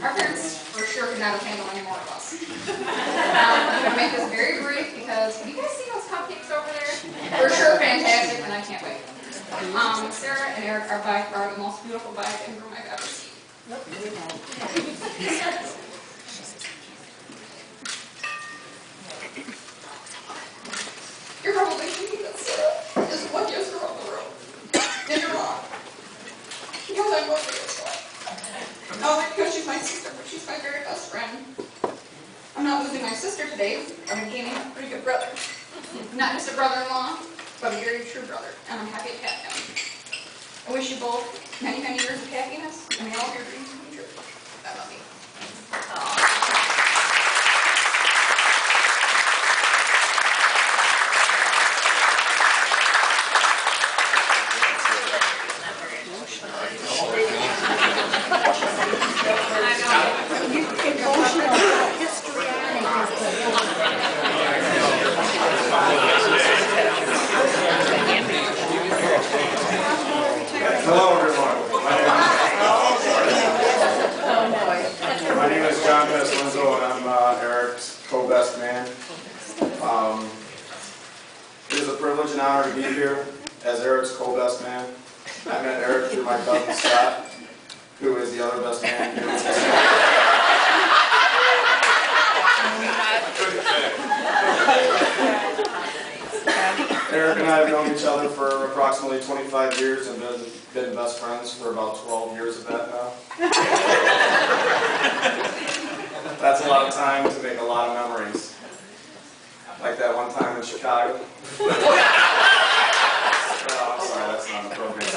Our parents for sure could not have handled any more of us. I'm going to make this very brief because have you guys seen those cupcakes over there? For sure fantastic, and I can't wait. Sarah and Eric are by far the most beautiful bride and groom I've ever seen. You're probably thinking that Sarah is the luckiest girl in the world. And you're wrong. Because I'm one of this one. Not only because she's my sister, but she's my very best friend. I'm not losing my sister today, but I'm gaining a pretty good brother. Not just a brother-in-law, but a very true brother, and I'm happy to have him. I wish you both many, many years of happiness, and may all of your dreams come true. I love you. Hello everyone. My name is John Peslinzo and I'm Eric's co-best man. It is a privilege and honor to be here as Eric's co-best man. I met Eric through my cousin Scott, who is the other best man here. Eric and I have known each other for approximately 25 years and been best friends for about 12 years of that now. That's a lot of time to make a lot of memories. Like that one time in Chicago. Oh, I'm sorry, that's not appropriate.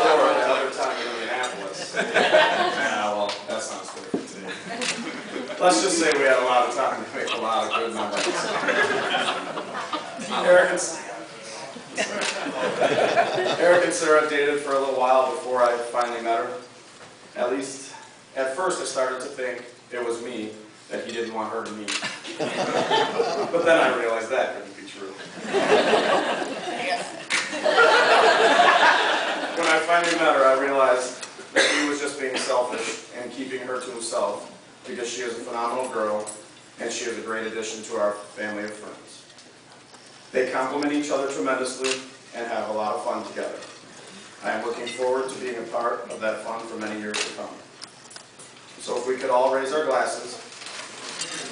Or that other time in Indianapolis. Yeah, well, that sounds good too. Let's just say we had a lot of time to make a lot of good memories. Erik and Sarah dated for a little while before I finally met her. At least, at first I started to think it was me that he didn't want her to meet. But then I realized that couldn't be true. When I finally met her, I realized that he was just being selfish and keeping her to himself because she is a phenomenal girl and she is a great addition to our family of friends. They complement each other tremendously and have a lot of fun together. I am looking forward to being a part of that fun for many years to come. So if we could all raise our glasses,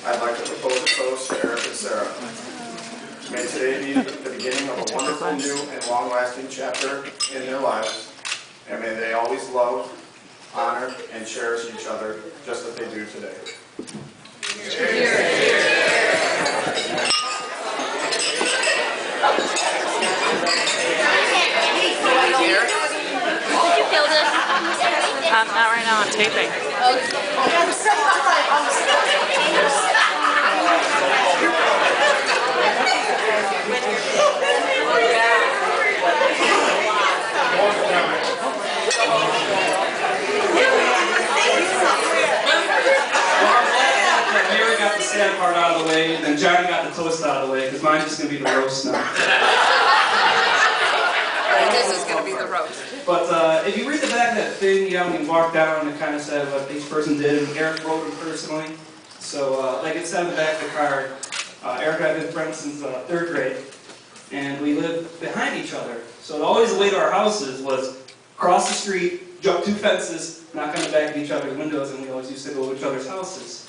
I'd like to propose a toast to Erik and Sarah. May today be the beginning of a wonderful new and long-lasting chapter in their lives, and may they always love, honor, and cherish each other just as they do today. Cheers. Not right now, I'm taping. Mary got the sad part out of the way, then Johnny got the toast out of the way, because mine's just going to be the roast now. This is going to be the roast. But if you read the back of that thing, when you walk down, it kind of said what each person did, and Eric wrote them personally. So, like it said on the back of the card, Eric and I have been friends since 3rd grade, and we lived behind each other. So always the way to our houses was cross the street, jump 2 fences, knock on the back of each other's windows, and we always used to go to each other's houses.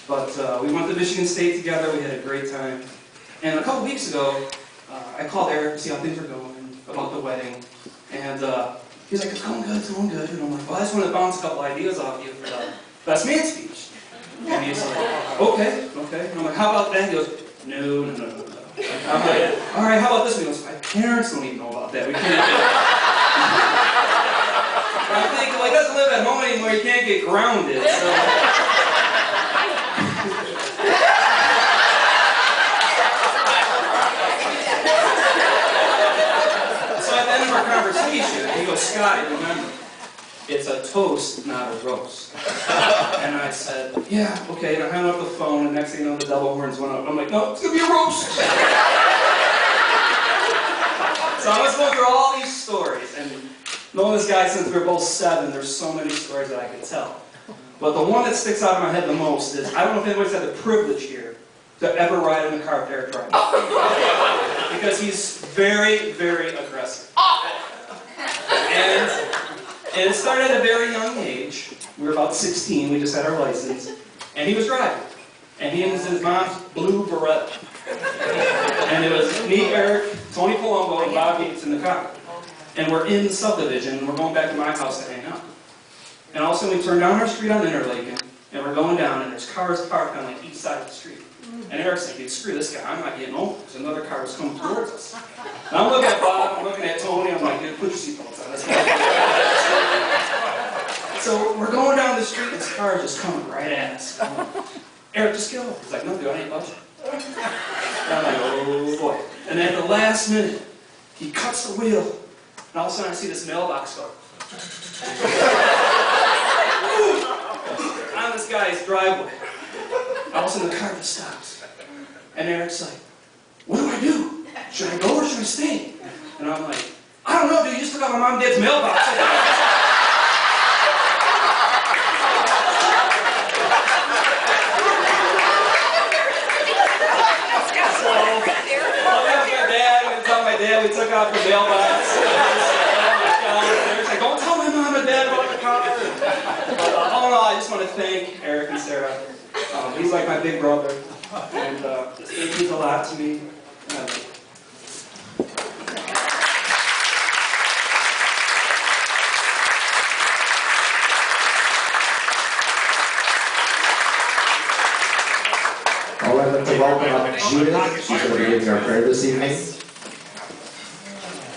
But we went to Michigan State together, we had a great time. And a couple weeks ago, I called Eric to see how things were going, about the wedding. And he's like, it's going good, And I'm like, well, I just want to bounce a couple ideas off you for the best man speech. And he's like, okay. And I'm like, how about that? He goes, no. I'm like, all right, how about this? And he goes, my parents don't even know about that. We can't do it. I'm thinking, well, he doesn't live at home anymore, he can't get grounded. So at the end of our conversation, he goes, Scott, remember, it's a toast, not a roast. And I said, yeah, okay. And I hung up the phone, and next thing you know, the double horns went up. I'm like, no, it's going to be a roast. So I was going through all these stories, and Knowing this guy since we were both 7, there's so many stories that I could tell. But the one that sticks out in my head the most is, I don't know if anybody's had the privilege here to ever ride in a car with Erik driving. Because he's very, very aggressive. And it started at a very young age. We were about 16, we just had our license. And he was driving. And he and his mom's blue Beretta. And it was me, Erik, Tony Palumbo, and Bob Yates in the car. And we're in the subdivision, and we're going back to my house to hang out. And all of a sudden we turn down our street on Interlaken, and we're going down, and there's cars parked on like each side of the street. And Eric's thinking, screw this guy, I'm not getting over. There's another car was coming towards us. And I'm looking at Bob, I'm looking at Tony, I'm like, dude, put your seatbelts on. Let's go. So we're going down the street, and this car is just coming right at us. Erik, just get over. He's like, no, dude, I ain't budging. And I'm like, oh boy. And then at the last minute, he cuts the wheel, and all of a sudden I see this mailbox go. On this guy's driveway. All of a sudden the car just stops. And Eric's like, what do I do? Should I go or should I stay? And I'm like, I don't know, dude, you just took out my mom and dad's mailbox. We took out the mailbox. Oh my God. Like, don't tell my mom and dad about the car. All in all, I just want to thank Erik and Sarah. He's like my big brother, and it means a lot to me. I'd like to welcome up Judith. She's going to be giving our prayer this evening.